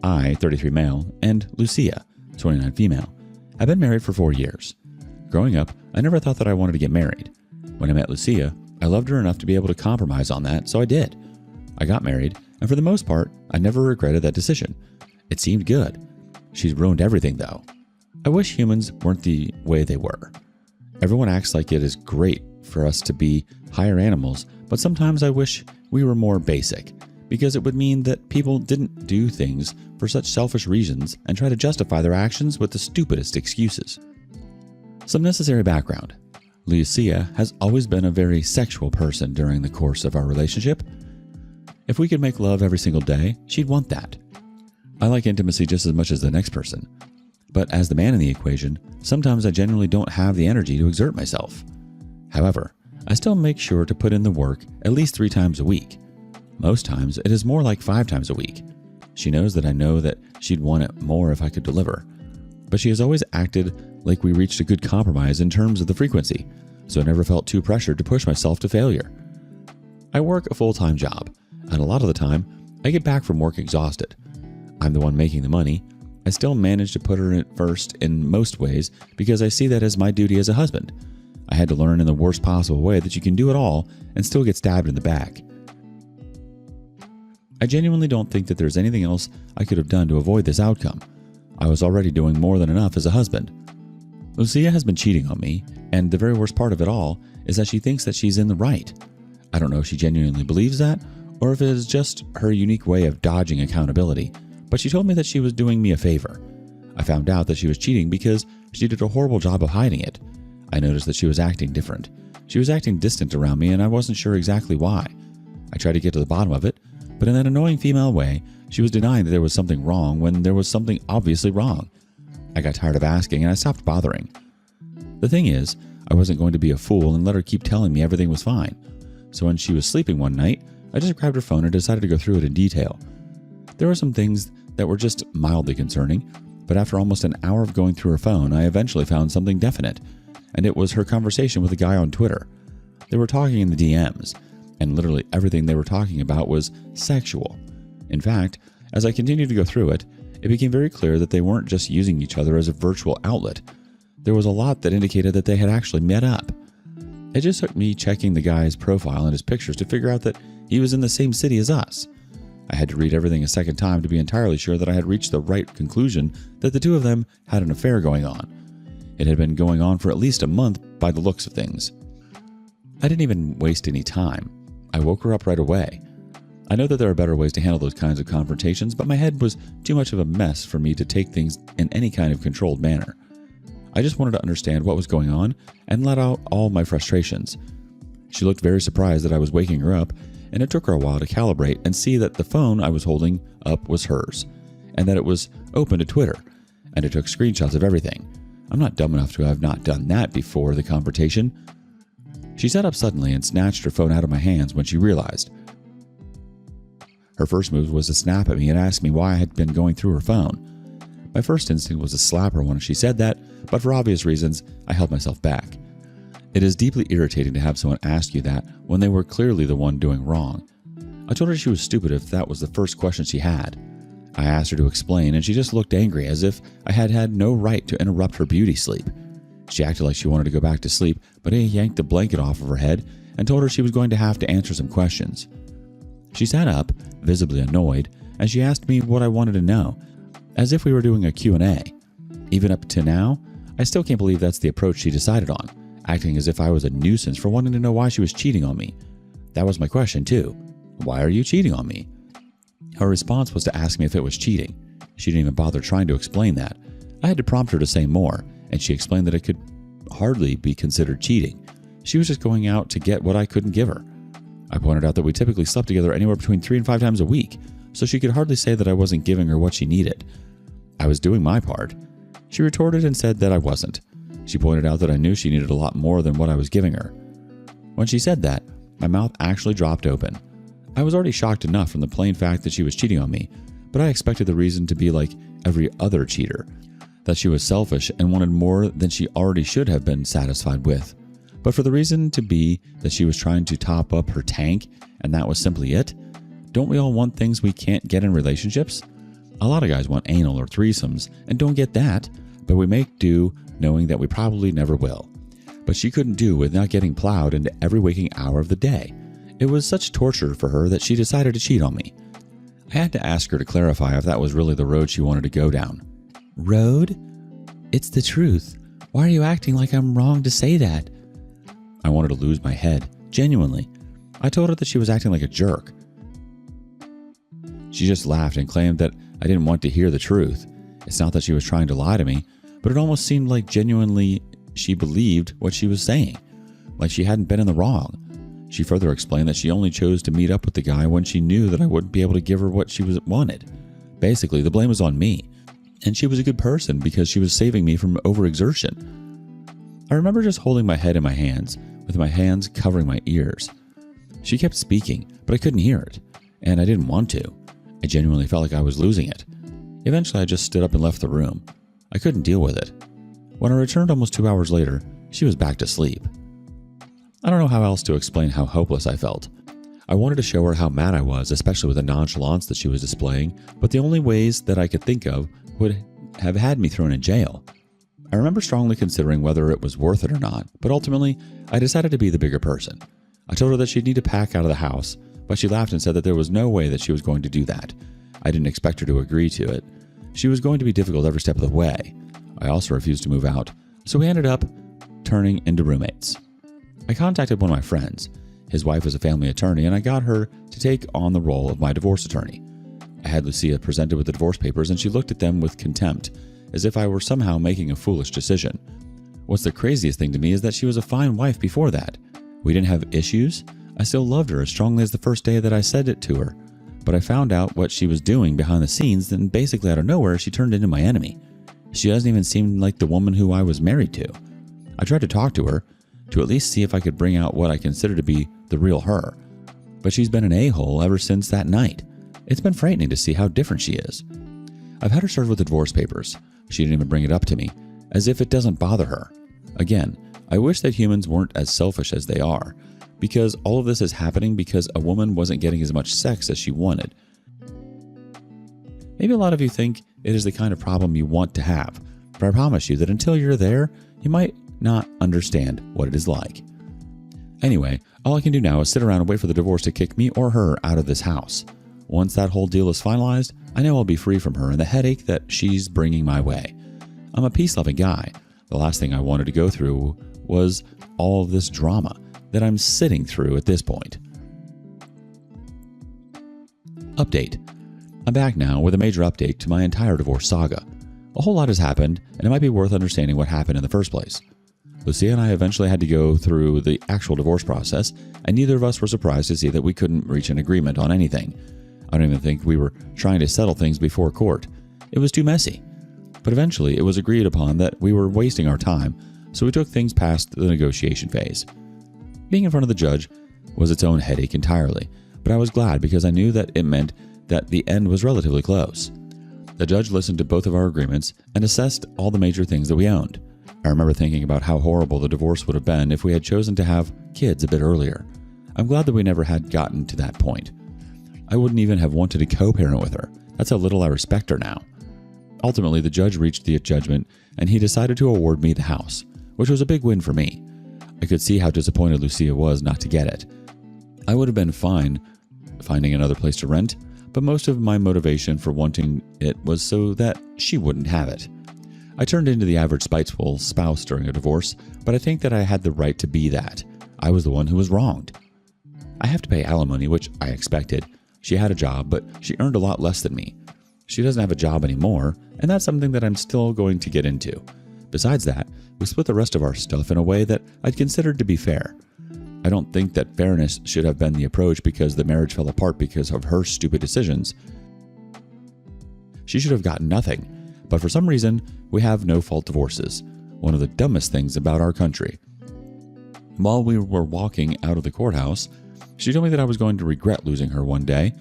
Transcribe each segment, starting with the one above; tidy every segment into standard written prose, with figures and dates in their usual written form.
I, 33 male, and Lucia, 29 female, have been married for 4 years. Growing up, I never thought that I wanted to get married. When I met Lucia, I loved her enough to be able to compromise on that, so I did. I got married, and for the most part, I never regretted that decision. It seemed good. She's ruined everything, though. I wish humans weren't the way they were. Everyone acts like it is great for us to be higher animals, but sometimes I wish we were more basic, because it would mean that people didn't do things for such selfish reasons and try to justify their actions with the stupidest excuses. Some necessary background. Lucia has always been a very sexual person during the course of our relationship. If we could make love every single day, she'd want that. I like intimacy just as much as the next person. But as the man in the equation, sometimes I genuinely don't have the energy to exert myself. However, I still make sure to put in the work at least 3 times a week. Most times, it is more like 5 times a week. She knows that I know that she'd want it more if I could deliver. But she has always acted like we reached a good compromise in terms of the frequency, so I never felt too pressured to push myself to failure. I work a full-time job, and a lot of the time, I get back from work exhausted. I'm the one making the money. I still manage to put her in first in most ways because I see that as my duty as a husband. I had to learn in the worst possible way that you can do it all and still get stabbed in the back. I genuinely don't think that there's anything else I could have done to avoid this outcome. I was already doing more than enough as a husband. Lucia has been cheating on me, and the very worst part of it all is that she thinks that she's in the right. I don't know if she genuinely believes that, or if it is just her unique way of dodging accountability, but she told me that she was doing me a favor. I found out that she was cheating because she did a horrible job of hiding it. I noticed that she was acting different. She was acting distant around me, and I wasn't sure exactly why. I tried to get to the bottom of it, but in that annoying female way, she was denying that there was something wrong when there was something obviously wrong. I got tired of asking, and I stopped bothering. The thing is, I wasn't going to be a fool and let her keep telling me everything was fine. So when she was sleeping one night, I just grabbed her phone and decided to go through it in detail. There were some things that were just mildly concerning, but after almost an hour of going through her phone, I eventually found something definite, and it was her conversation with a guy on Twitter. They were talking in the DMs, and literally everything they were talking about was sexual. In fact, as I continued to go through it, it became very clear that they weren't just using each other as a virtual outlet. There was a lot that indicated that they had actually met up. It just took me checking the guy's profile and his pictures to figure out that he was in the same city as us. I had to read everything a second time to be entirely sure that I had reached the right conclusion that the two of them had an affair going on. It had been going on for at least a month by the looks of things. I didn't even waste any time. I woke her up right away. I know that there are better ways to handle those kinds of confrontations, but my head was too much of a mess for me to take things in any kind of controlled manner. I just wanted to understand what was going on and let out all my frustrations. She looked very surprised that I was waking her up, and it took her a while to calibrate and see that the phone I was holding up was hers, and that it was open to Twitter, and it took screenshots of everything. I'm not dumb enough to have not done that before the confrontation. She sat up suddenly and snatched her phone out of my hands when she realized. Her first move was to snap at me and ask me why I had been going through her phone. My first instinct was to slap her when she said that, but for obvious reasons, I held myself back. It is deeply irritating to have someone ask you that when they were clearly the one doing wrong. I told her she was stupid if that was the first question she had. I asked her to explain, and she just looked angry as if I had had no right to interrupt her beauty sleep. She acted like she wanted to go back to sleep, but I yanked the blanket off of her head and told her she was going to have to answer some questions. She sat up, visibly annoyed, and she asked me what I wanted to know, as if we were doing a Q&A. Even up to now, I still can't believe that's the approach she decided on, acting as if I was a nuisance for wanting to know why she was cheating on me. That was my question too. Why are you cheating on me? Her response was to ask me if it was cheating. She didn't even bother trying to explain that. I had to prompt her to say more, and she explained that it could hardly be considered cheating. She was just going out to get what I couldn't give her. I pointed out that we typically slept together anywhere between 3 and 5 times a week, so she could hardly say that I wasn't giving her what she needed. I was doing my part. She retorted and said that I wasn't. She pointed out that I knew she needed a lot more than what I was giving her. When she said that, my mouth actually dropped open. I was already shocked enough from the plain fact that she was cheating on me, but I expected the reason to be like every other cheater, that she was selfish and wanted more than she already should have been satisfied with. But for the reason to be that she was trying to top up her tank and that was simply it? Don't we all want things we can't get in relationships? A lot of guys want anal or threesomes and don't get that, but we make do knowing that we probably never will. But she couldn't do with not getting plowed into every waking hour of the day. It was such torture for her that she decided to cheat on me. I had to ask her to clarify if that was really the road she wanted to go down. Road? It's the truth. Why are you acting like I'm wrong to say that? I wanted to lose my head, genuinely. I told her that she was acting like a jerk. She just laughed and claimed that I didn't want to hear the truth. It's not that she was trying to lie to me, but it almost seemed like genuinely she believed what she was saying, like she hadn't been in the wrong. She further explained that she only chose to meet up with the guy when she knew that I wouldn't be able to give her what she wanted. Basically, the blame was on me, and she was a good person because she was saving me from overexertion. I remember just holding my head in my hands, with my hands covering my ears. She kept speaking, but I couldn't hear it, and I didn't want to. I genuinely felt like I was losing it. Eventually, I just stood up and left the room. I couldn't deal with it. When I returned almost 2 hours later, she was back to sleep. I don't know how else to explain how hopeless I felt. I wanted to show her how mad I was, especially with the nonchalance that she was displaying, but the only ways that I could think of would have had me thrown in jail. I remember strongly considering whether it was worth it or not, but ultimately, I decided to be the bigger person. I told her that she'd need to pack out of the house, but she laughed and said that there was no way that she was going to do that. I didn't expect her to agree to it. She was going to be difficult every step of the way. I also refused to move out, so we ended up turning into roommates. I contacted one of my friends. His wife was a family attorney, and I got her to take on the role of my divorce attorney. I had Lucia presented with the divorce papers, and she looked at them with contempt, as if I were somehow making a foolish decision. What's the craziest thing to me is that she was a fine wife before that. We didn't have issues. I still loved her as strongly as the first day that I said it to her. But I found out what she was doing behind the scenes, and basically out of nowhere, she turned into my enemy. She doesn't even seem like the woman who I was married to. I tried to talk to her, to at least see if I could bring out what I consider to be the real her. But she's been an a-hole ever since that night. It's been frightening to see how different she is. I've had her served with the divorce papers. She didn't even bring it up to me, as if it doesn't bother her. Again, I wish that humans weren't as selfish as they are, because all of this is happening because a woman wasn't getting as much sex as she wanted. Maybe a lot of you think it is the kind of problem you want to have, but I promise you that until you're there, you might not understand what it is like. Anyway, all I can do now is sit around and wait for the divorce to kick me or her out of this house. Once that whole deal is finalized, I know I'll be free from her and the headache that she's bringing my way. I'm a peace-loving guy. The last thing I wanted to go through was all of this drama that I'm sitting through at this point. Update. I'm back now with a major update to my entire divorce saga. A whole lot has happened, and it might be worth understanding what happened in the first place. Lucia and I eventually had to go through the actual divorce process, and neither of us were surprised to see that we couldn't reach an agreement on anything. I don't even think we were trying to settle things before court. It was too messy. But eventually, it was agreed upon that we were wasting our time, so we took things past the negotiation phase. Being in front of the judge was its own headache entirely, but I was glad because I knew that it meant that the end was relatively close. The judge listened to both of our agreements and assessed all the major things that we owned. I remember thinking about how horrible the divorce would have been if we had chosen to have kids a bit earlier. I'm glad that we never had gotten to that point. I wouldn't even have wanted to co-parent with her. That's how little I respect her now. Ultimately, the judge reached the judgment and he decided to award me the house, which was a big win for me. I could see how disappointed Lucia was not to get it. I would have been fine finding another place to rent, but most of my motivation for wanting it was so that she wouldn't have it. I turned into the average spiteful spouse during a divorce, but I think that I had the right to be that. I was the one who was wronged. I have to pay alimony, which I expected. She had a job, but she earned a lot less than me. She doesn't have a job anymore, and that's something that I'm still going to get into. Besides that, we split the rest of our stuff in a way that I'd considered to be fair. I don't think that fairness should have been the approach because the marriage fell apart because of her stupid decisions. She should have gotten nothing, but for some reason, we have no-fault divorces, one of the dumbest things about our country. While we were walking out of the courthouse, she told me that I was going to regret losing her one day.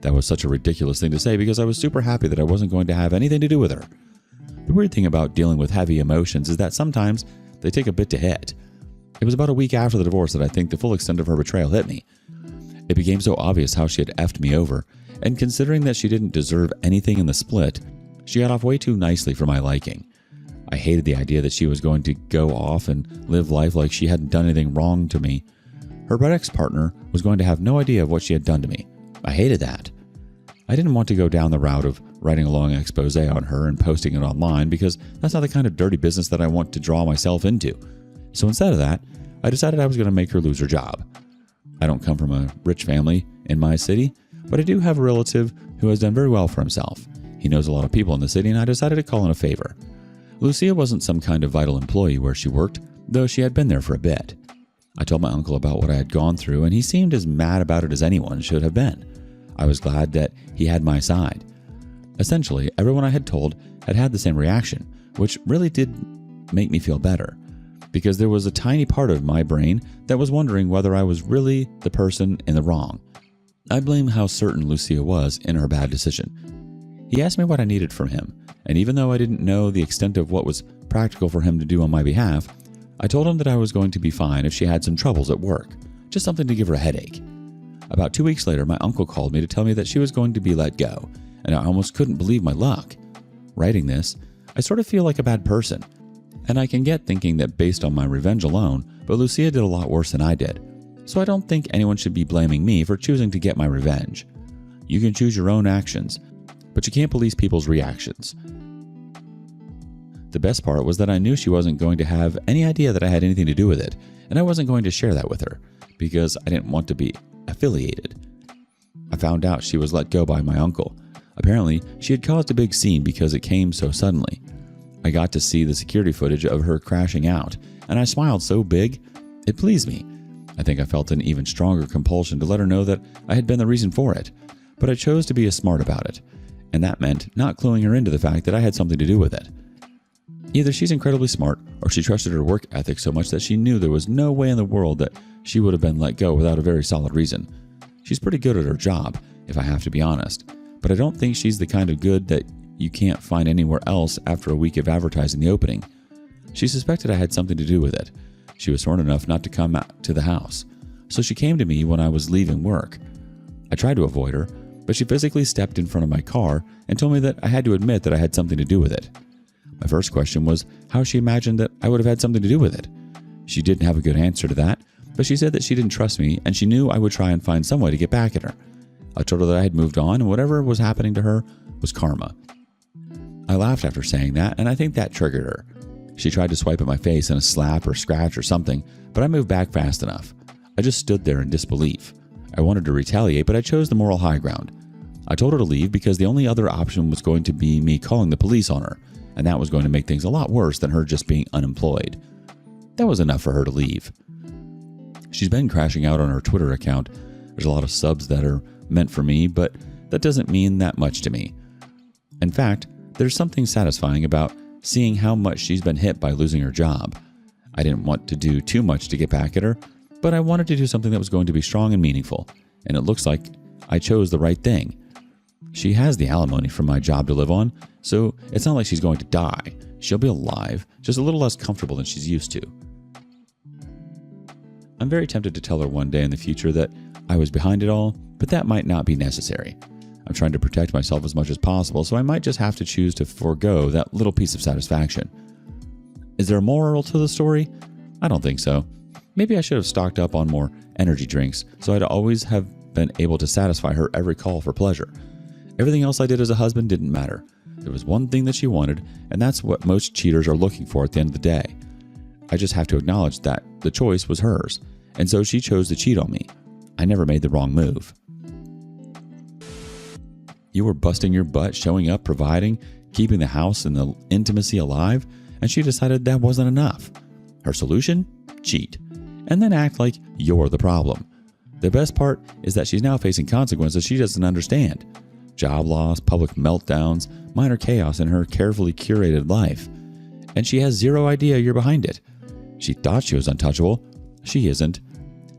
That was such a ridiculous thing to say because I was super happy that I wasn't going to have anything to do with her. The weird thing about dealing with heavy emotions is that sometimes they take a bit to hit. It was about a week after the divorce that I think the full extent of her betrayal hit me. It became so obvious how she had effed me over, and considering that she didn't deserve anything in the split, she got off way too nicely for my liking. I hated the idea that she was going to go off and live life like she hadn't done anything wrong to me. Her ex-partner was going to have no idea of what she had done to me. I hated that. I didn't want to go down the route of writing a long expose on her and posting it online because that's not the kind of dirty business that I want to draw myself into. So instead of that, I decided I was going to make her lose her job. I don't come from a rich family in my city, but I do have a relative who has done very well for himself. He knows a lot of people in the city, and I decided to call in a favor. Lucia wasn't some kind of vital employee where she worked, though she had been there for a bit. I told my uncle about what I had gone through, and he seemed as mad about it as anyone should have been. I was glad that he had my side. Essentially, everyone I had told had had the same reaction, which really did make me feel better, because there was a tiny part of my brain that was wondering whether I was really the person in the wrong. I blame how certain Lucia was in her bad decision. He asked me what I needed from him, and even though I didn't know the extent of what was practical for him to do on my behalf, I told him that I was going to be fine if she had some troubles at work, just something to give her a headache. About 2 weeks later, my uncle called me to tell me that she was going to be let go, and I almost couldn't believe my luck. Writing this, I sort of feel like a bad person, and I can get thinking that based on my revenge alone, but Lucia did a lot worse than I did, so I don't think anyone should be blaming me for choosing to get my revenge. You can choose your own actions, but you can't police people's reactions. The best part was that I knew she wasn't going to have any idea that I had anything to do with it, and I wasn't going to share that with her, because I didn't want to be affiliated. I found out she was let go by my uncle. Apparently, she had caused a big scene because it came so suddenly. I got to see the security footage of her crashing out, and I smiled so big, it pleased me. I think I felt an even stronger compulsion to let her know that I had been the reason for it, but I chose to be smart about it, and that meant not cluing her into the fact that I had something to do with it. Either she's incredibly smart, or she trusted her work ethic so much that she knew there was no way in the world that she would have been let go without a very solid reason. She's pretty good at her job, if I have to be honest, but I don't think she's the kind of good that you can't find anywhere else after a week of advertising the opening. She suspected I had something to do with it. She was smart enough not to come out to the house, so she came to me when I was leaving work. I tried to avoid her, but she physically stepped in front of my car and told me that I had to admit that I had something to do with it. My first question was how she imagined that I would have had something to do with it. She didn't have a good answer to that, but she said that she didn't trust me and she knew I would try and find some way to get back at her. I told her that I had moved on and whatever was happening to her was karma. I laughed after saying that, and I think that triggered her. She tried to swipe at my face in a slap or scratch or something, but I moved back fast enough. I just stood there in disbelief. I wanted to retaliate, but I chose the moral high ground. I told her to leave because the only other option was going to be me calling the police on her, and that was going to make things a lot worse than her just being unemployed. That was enough for her to leave. She's been crashing out on her Twitter account. There's a lot of subs that are meant for me, but that doesn't mean that much to me. In fact, there's something satisfying about seeing how much she's been hit by losing her job. I didn't want to do too much to get back at her, but I wanted to do something that was going to be strong and meaningful, and it looks like I chose the right thing. She has the alimony from my job to live on, so it's not like she's going to die. She'll be alive, just a little less comfortable than she's used to. I'm very tempted to tell her one day in the future that I was behind it all, but that might not be necessary. I'm trying to protect myself as much as possible, so I might just have to choose to forego that little piece of satisfaction. Is there a moral to the story? I don't think so. Maybe I should have stocked up on more energy drinks, so I'd always have been able to satisfy her every call for pleasure. Everything else I did as a husband didn't matter. There was one thing that she wanted, and that's what most cheaters are looking for at the end of the day. I just have to acknowledge that the choice was hers, and so she chose to cheat on me. I never made the wrong move. You were busting your butt, showing up, providing, keeping the house and the intimacy alive, and she decided that wasn't enough. Her solution? Cheat. And then act like you're the problem. The best part is that she's now facing consequences she doesn't understand. Job loss, public meltdowns, minor chaos in her carefully curated life. And she has zero idea you're behind it. She thought she was untouchable. She isn't.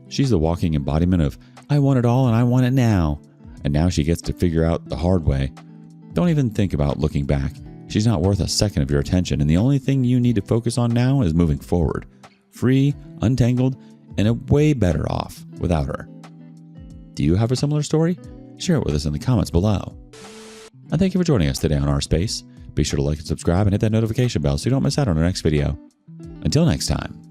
She's the walking embodiment of, I want it all and I want it now. And now she gets to figure out the hard way. Don't even think about looking back. She's not worth a second of your attention, and the only thing you need to focus on now is moving forward. Free, untangled, and way better off without her. Do you have a similar story? share it with us in the comments below. And thank you for joining us today on Our Space. Be sure to like and subscribe and hit that notification bell so you don't miss out on our next video. Until next time.